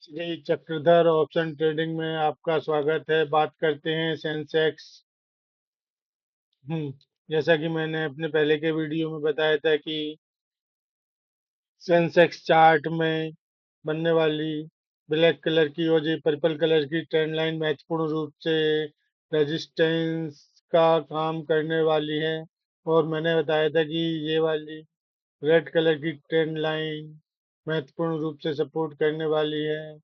Shri Chakradhar option trading में आपका स्वागत है। बात करते हैं सेंसेक्स। जैसा कि मैंने अपने पहले के वीडियो में बताया था कि सेंसेक्स चार्ट में बनने वाली ब्लैक कलर की और ये पर्पल कलर की ट्रेंड लाइन महत्वपूर्ण रूप से रेजिस्टेंस का काम करने वाली है। और मैंने बताया था कि ये वाली रेड कलर की ट्रेंड लाइन महत्वपूर्ण रूप से सपोर्ट करने वाली है।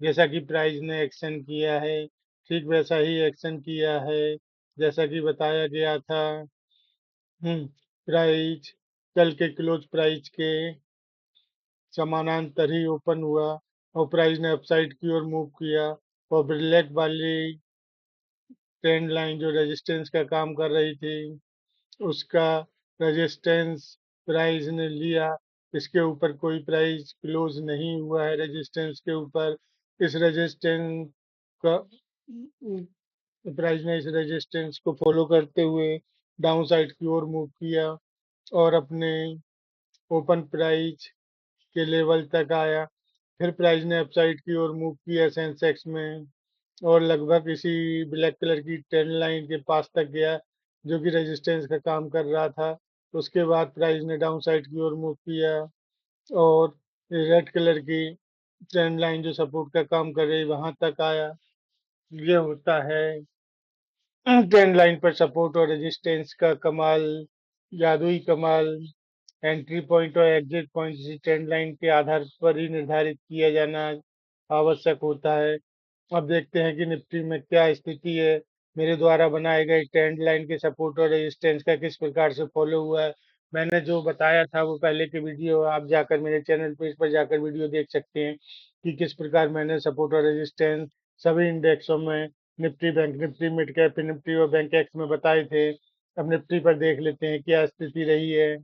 जैसा कि प्राइस ने एक्शन किया है, ठीक वैसा ही एक्शन किया है जैसा कि बताया गया था। प्राइस कल के क्लोज प्राइस के समानांतर ही ओपन हुआ और प्राइस ने अपसाइड की ओर मूव किया। और ब्लैक वाली ट्रेंड लाइन जो रेजिस्टेंस का काम कर रही थी, उसका रेजिस्टेंस प्राइस ने लिया। इसके ऊपर कोई प्राइस क्लोज नहीं हुआ है रेजिस्टेंस के ऊपर। इस रेजिस्टेंस का प्राइस ने इस रेजिस्टेंस को फॉलो करते हुए डाउन साइड की ओर मूव किया और अपने ओपन प्राइस के लेवल तक आया। फिर प्राइस ने अपसाइड की ओर मूव किया सेंसेक्स में और लगभग इसी ब्लैक कलर की ट्रेंड लाइन के पास तक गया जो कि रेजिस्टेंस का काम कर रहा था। उसके बाद प्राइस ने डाउन साइड की ओर मूव किया और रेड कलर की ट्रेंड लाइन जो सपोर्ट का काम कर रही वहां तक आया। ये होता है ट्रेंड लाइन पर सपोर्ट और रेजिस्टेंस का कमाल, जादुई कमाल। एंट्री पॉइंट और एग्जिट पॉइंट इसी ट्रेंड लाइन के आधार पर ही निर्धारित किया जाना आवश्यक होता है। अब देखते हैं कि निफ्टी में क्या स्थिति है। मेरे द्वारा बनाए गए ट्रेंड लाइन के सपोर्ट और रेजिस्टेंस का किस प्रकार से फॉलो हुआ है, मैंने जो बताया था वो पहले के वीडियो आप जाकर मेरे चैनल पेज पर जाकर वीडियो देख सकते हैं कि किस प्रकार मैंने सपोर्ट और रेजिस्टेंस सभी इंडेक्सों में Nifty, bank Nifty, mid cap Nifty और बैंक एक्स में बताए थे। अब निफ्टी पर देख लेते हैं क्या स्थिति रही है।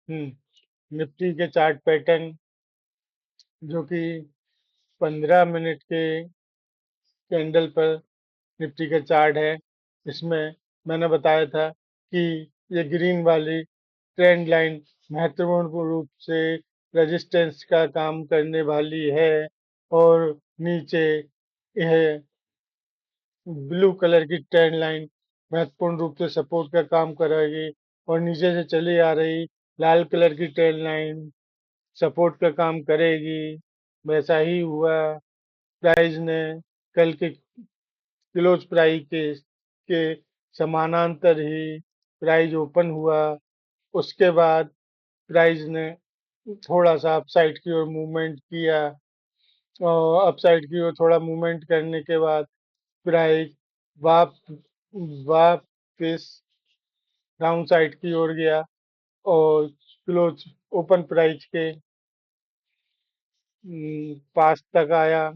निफ्टी के चार्ट पैटर्न जो कि 15 मिनट के कैंडल पर निफ्टी का चार्ट है, इसमें मैंने बताया था कि ये ग्रीन वाली ट्रेंड लाइन महत्वपूर्ण रूप से रेजिस्टेंस का काम करने वाली है और नीचे यह ब्लू कलर की ट्रेंड लाइन महत्वपूर्ण रूप से सपोर्ट का काम करेगी और नीचे से चली आ रही लाल कलर की ट्रेंड लाइन सपोर्ट का काम करेगी। वैसा ही हुआ। प्राइस ने कल के क्लोज प्राइस के समानांतर ही प्राइस ओपन हुआ। उसके बाद प्राइस ने थोड़ा सा अपसाइड की ओर मूवमेंट किया और अपसाइड की ओर थोड़ा मूवमेंट करने के बाद प्राइस वाप वापस डाउन साइड की ओर गया और क्लोज ओपन प्राइस के पास तक आया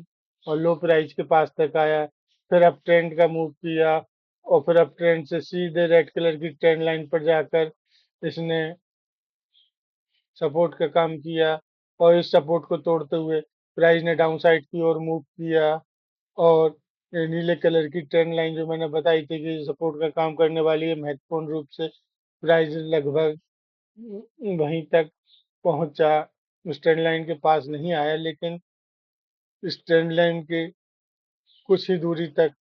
और लो प्राइस के पास तक आया। फिर अप ट्रेंड का मूव किया और फिर अप ट्रेंड से सीधे रेड कलर की ट्रेंड लाइन पर जाकर इसने सपोर्ट का काम किया और इस सपोर्ट को तोड़ते हुए प्राइस ने डाउन साइड की ओर मूव किया और ये नीले कलर की ट्रेंड लाइन जो मैंने बताई थी कि सपोर्ट का काम करने वाली है, महत्वपूर्ण रूप से प्राइस लगभग वहीं तक पहुंचा। उस ट्रेंड लाइन के पास नहीं आया लेकिन इस ट्रेंड लाइन के कुछ ही दूरी तक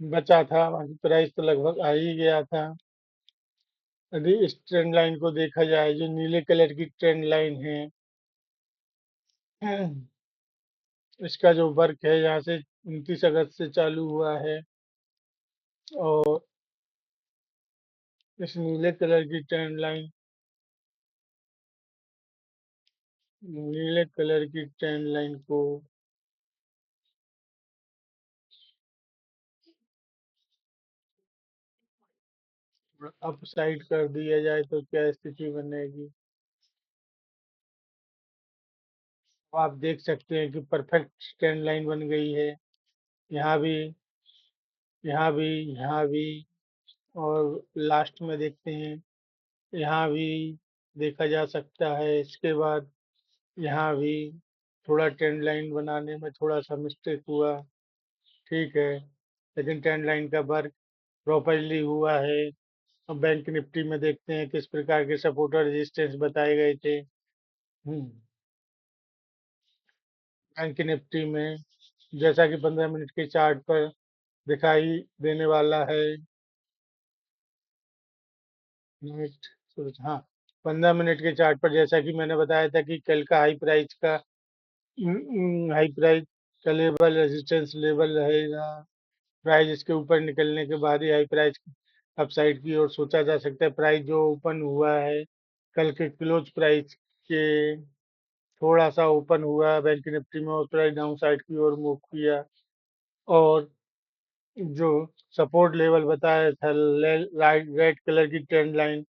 बचा था, बाकी प्राइस तो लगभग आ ही गया था। यदि इस ट्रेंड लाइन को देखा जाए जो नीले कलर की ट्रेंड लाइन है, इसका जो वर्क है यहाँ से 29 अगस्त से चालू हुआ है और इस नीले कलर की ट्रेंड लाइन नीले कलर की ट्रेंड लाइन को अप साइड कर दिया जाए तो क्या स्थिति बनेगी। तो आप देख सकते हैं कि परफेक्ट ट्रेंड लाइन बन गई है। यहाँ भी, यहाँ भी, यहाँ भी और लास्ट में देखते हैं यहाँ भी देखा जा सकता है। इसके बाद यहाँ भी थोड़ा ट्रेंड लाइन बनाने में थोड़ा सा मिस्टेक हुआ, ठीक है, लेकिन ट्रेंड लाइन का वर्क प्रॉपरली हुआ है। अब बैंक निफ्टी में देखते हैं किस प्रकार के सपोर्ट और रेजिस्टेंस बताए गए थे। हम्म बैंक निफ्टी में जैसा कि 15 मिनट के चार्ट पर दिखाई देने वाला है। नेक्स्ट, हाँ, 15 मिनट के चार्ट पर जैसा कि मैंने बताया था कि कल का हाई प्राइस का लेवल रेजिस्टेंस लेवल रहेगा। प्राइस इसके ऊपर निकलने के बाद ही हाई प्राइस अपसाइड की ओर सोचा जा सकता है। प्राइस जो ओपन हुआ है कल के क्लोज प्राइस के थोड़ा सा ओपन हुआ बैंक निफ्टी में और प्राइस डाउन साइड की ओर मूव किया। और जो सपोर्ट लेवल बताया था रेड कलर की ट्रेंड लाइन,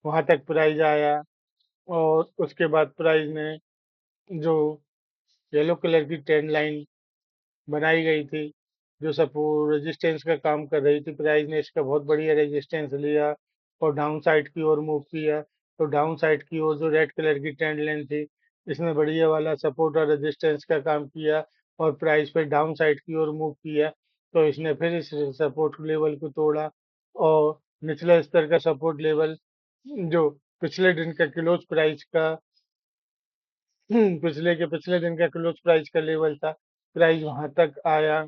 वहां तक प्राइस आया। और उसके बाद प्राइस ने जो येलो कलर की ट्रेंड लाइन बनाई गई थी, जो सपोर्ट रेजिस्टेंस का काम कर रही थी, प्राइस ने इसका बहुत बढ़िया रेजिस्टेंस लिया और डाउन साइड की ओर मूव किया। तो डाउन साइड की ओर जो रेड कलर की ट्रेंड लाइन थी, इसने बढ़िया वाला सपोर्ट और रेजिस्टेंस का काम किया और प्राइस पे डाउन साइड की ओर मूव किया। तो इसने फिर इस सपोर्ट लेवल को तोड़ा और निचले स्तर का सपोर्ट लेवल जो पिछले दिन का क्लोज प्राइस का पिछले दिन का क्लोज प्राइस का लेवल था, प्राइस वहां तक आया।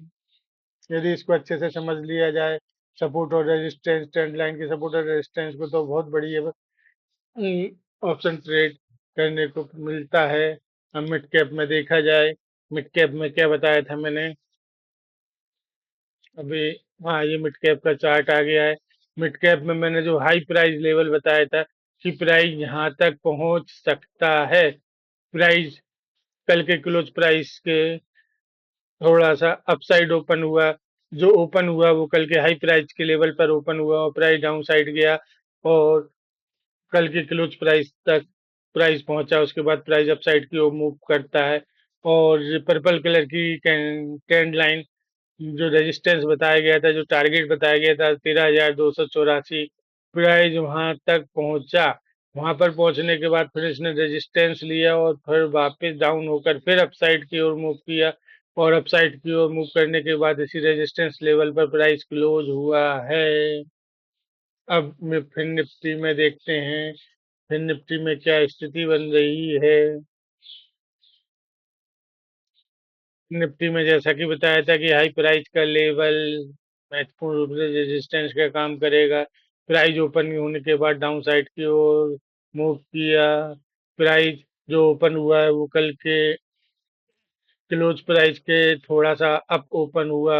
यदि इसको अच्छे से समझ लिया जाए सपोर्ट और रेजिस्टेंस, ट्रेंड लाइन की सपोर्ट और रेजिस्टेंस को, तो बहुत बढ़िया ऑप्शन ट्रेड करने को मिलता है। अब मिड कैप में देखा जाए, मिड कैप में क्या बताया था मैंने अभी। हाँ, ये मिड कैप का चार्ट आ गया है। मिड कैप में मैंने जो हाई प्राइस लेवल बताया था कि प्राइस यहाँ तक पहुंच सकता है। प्राइस कल के क्लोज प्राइस के थोड़ा सा अपसाइड ओपन हुआ। जो ओपन हुआ वो कल के हाई प्राइस के लेवल पर ओपन हुआ और प्राइस डाउन साइड गया और कल के क्लोज प्राइस तक प्राइस पहुंचा। उसके बाद प्राइस अपसाइड की ओर मूव करता है। और पर्पल कलर की ट्रेंड लाइन, जो रेजिस्टेंस बताया गया था, जो टारगेट बताया गया था 13,284, प्राइस वहां तक पहुंचा। वहां पर पहुंचने के बाद फिर इसने रेजिस्टेंस लिया और फिर वापस डाउन होकर फिर अपसाइड की ओर मूव किया और अपसाइड की ओर मूव करने के बाद इसी रेजिस्टेंस लेवल पर प्राइस क्लोज हुआ है। अब में फिर निफ्टी में देखते हैं, फिर निफ्टी में क्या स्थिति बन रही है। निफ्टी में जैसा कि बताया था कि हाई प्राइस का लेवल महत्वपूर्ण रूप से रेजिस्टेंस का काम करेगा। प्राइस ओपन होने के बाद डाउन साइड की ओर मूव किया। प्राइस जो ओपन हुआ है वो कल के क्लोज प्राइस के थोड़ा सा अप ओपन हुआ।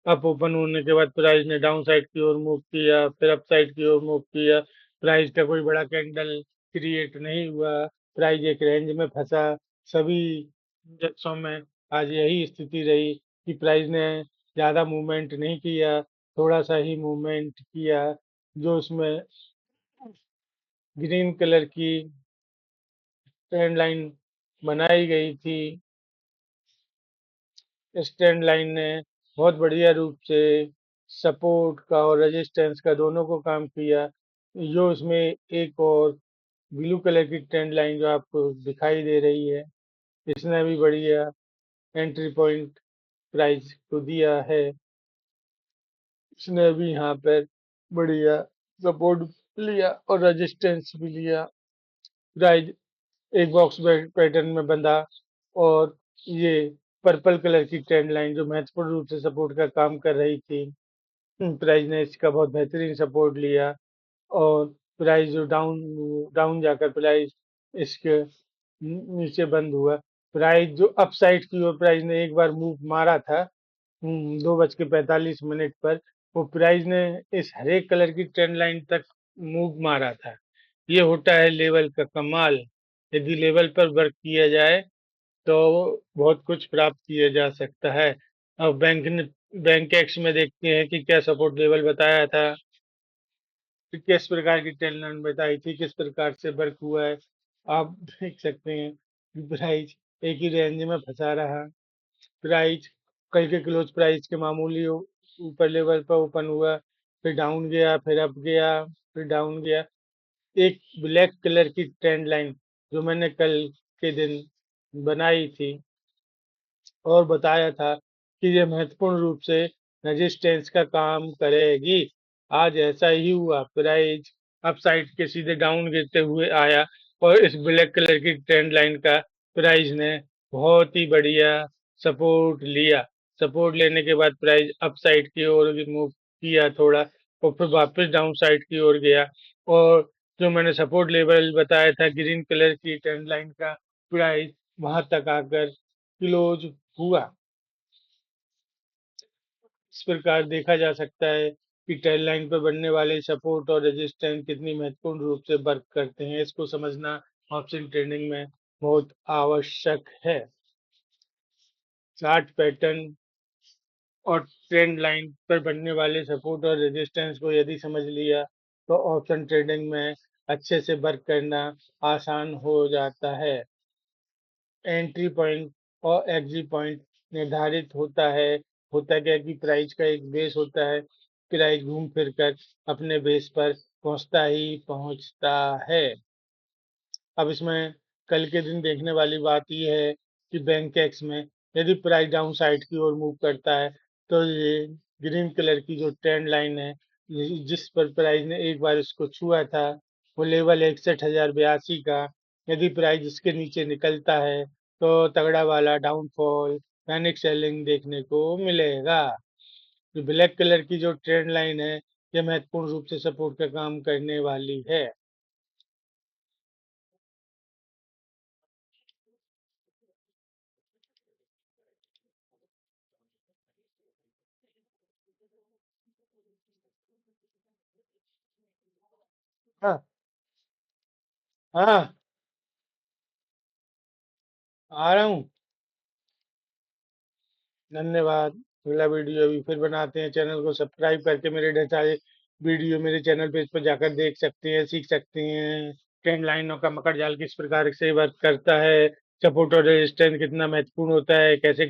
अप ओपन होने के बाद प्राइस ने डाउन साइड की ओर मूव किया, फिर अप साइड की ओर मूव किया। प्राइस का कोई बड़ा कैंडल क्रिएट नहीं हुआ, प्राइस एक रेंज में फंसा। सभी इंडेक्सों में आज यही स्थिति रही कि प्राइस ने ज्यादा मूवमेंट नहीं किया, थोड़ा सा ही मूवमेंट किया। जो उसमें ग्रीन कलर की ट्रेंड लाइन बनाई गई थी, स्टैंड लाइन ने बहुत बढ़िया रूप से सपोर्ट का और रेजिस्टेंस का दोनों को काम किया। जो इसमें एक और ब्लू कलर की ट्रेंड लाइन जो आपको दिखाई दे रही है, इसने भी बढ़िया एंट्री पॉइंट प्राइस को दिया है। इसने भी यहाँ पर बढ़िया सपोर्ट लिया और रेजिस्टेंस भी लिया। प्राइस एक बॉक्स पैटर्न में बंधा और ये पर्पल कलर की ट्रेंड लाइन जो महत्वपूर्ण रूप से सपोर्ट का काम कर रही थी, प्राइस ने इसका बहुत बेहतरीन सपोर्ट लिया। और प्राइस जो डाउन डाउन जाकर प्राइस इसके नीचे बंद हुआ। प्राइस जो अपसाइड की ओर प्राइस ने एक बार मूव मारा था 2:45 पर, वो प्राइस ने इस हरे कलर की ट्रेंड लाइन तक मूव मारा था। ये होता है लेवल का कमाल। यदि लेवल पर वर्क किया जाए तो बहुत कुछ प्राप्त किया जा सकता है। अब बैंक एक्स में देखते हैं कि क्या सपोर्ट लेवल बताया था, कि किस प्रकार की ट्रेंड लाइन बताई थी, किस प्रकार से वर्क हुआ है। आप देख सकते हैं कि प्राइस एक ही रेंज में फंसा रहा। प्राइस कल के क्लोज प्राइस के मामूली ऊपर लेवल पर ओपन हुआ, फिर डाउन गया, फिर अप गया, फिर डाउन गया। एक ब्लैक कलर की ट्रेंड लाइन जो मैंने कल के दिन बनाई थी और बताया था कि ये महत्वपूर्ण रूप से रेजिस्टेंस का काम करेगी। आज ऐसा ही हुआ, प्राइस अपसाइड के सीधे डाउन गिरते हुए आया और इस ब्लैक कलर की ट्रेंड लाइन का प्राइस ने बहुत ही बढ़िया सपोर्ट लिया। सपोर्ट लेने के बाद प्राइस अप साइड की ओर मूव किया थोड़ा, और फिर वापस डाउन साइड की ओर गया, और जो मैंने सपोर्ट लेवल बताया था ग्रीन कलर की ट्रेंड लाइन का प्राइस वहां तक आकर क्लोज हुआ। इस प्रकार देखा जा सकता है कि ट्रेंड लाइन पर बनने वाले सपोर्ट और रेजिस्टेंस कितनी महत्वपूर्ण रूप से वर्क करते हैं। इसको समझना ऑप्शन ट्रेडिंग में बहुत आवश्यक है। चार्ट पैटर्न और ट्रेंड लाइन पर बनने वाले सपोर्ट और रेजिस्टेंस को यदि समझ लिया तो ऑप्शन ट्रेडिंग में अच्छे से वर्क करना आसान हो जाता है। एंट्री पॉइंट और एग्जिट पॉइंट निर्धारित होता है। होता क्या है कि प्राइस का एक बेस होता है, प्राइस घूम फिर कर अपने बेस पर पहुंचता ही पहुंचता है। अब इसमें कल के दिन देखने वाली बात यह है कि बैंक एक्स में यदि प्राइस डाउन साइड की ओर मूव करता है तो ये ग्रीन कलर की जो ट्रेंड लाइन है, जिस पर प्राइस ने एक बार इसको छुआ था, वो लेवल 61,082 का, यदि प्राइस इसके नीचे निकलता है तो तगड़ा वाला डाउनफॉल, पैनिक सेलिंग देखने को मिलेगा। जो ब्लैक कलर की जो ट्रेंड लाइन है, ये महत्वपूर्ण रूप से सपोर्ट का काम करने वाली है। हाँ हाँ, आ रहा हूँ। धन्यवाद। अगला वीडियो अभी फिर बनाते हैं। चैनल को सब्सक्राइब करके मेरे ढेर सारे वीडियो मेरे चैनल पेज पर जाकर देख सकते हैं, सीख सकते हैं। ट्रेंड लाइनों का मकर जाल किस प्रकार से वर्क करता है, सपोर्ट और रेजिस्टेंस कितना महत्वपूर्ण होता है, कैसे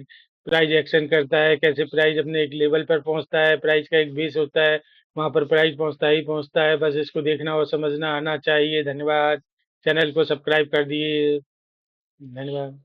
प्राइस एक्शन करता है, कैसे प्राइस अपने एक लेवल पर पहुंचता है, प्राइस का एक बेस होता है, वहां पर प्राइस पहुंचता ही पहुंचता है। बस इसको देखना और समझना आना चाहिए। धन्यवाद। चैनल को सब्सक्राइब कर दिए। धन्यवाद।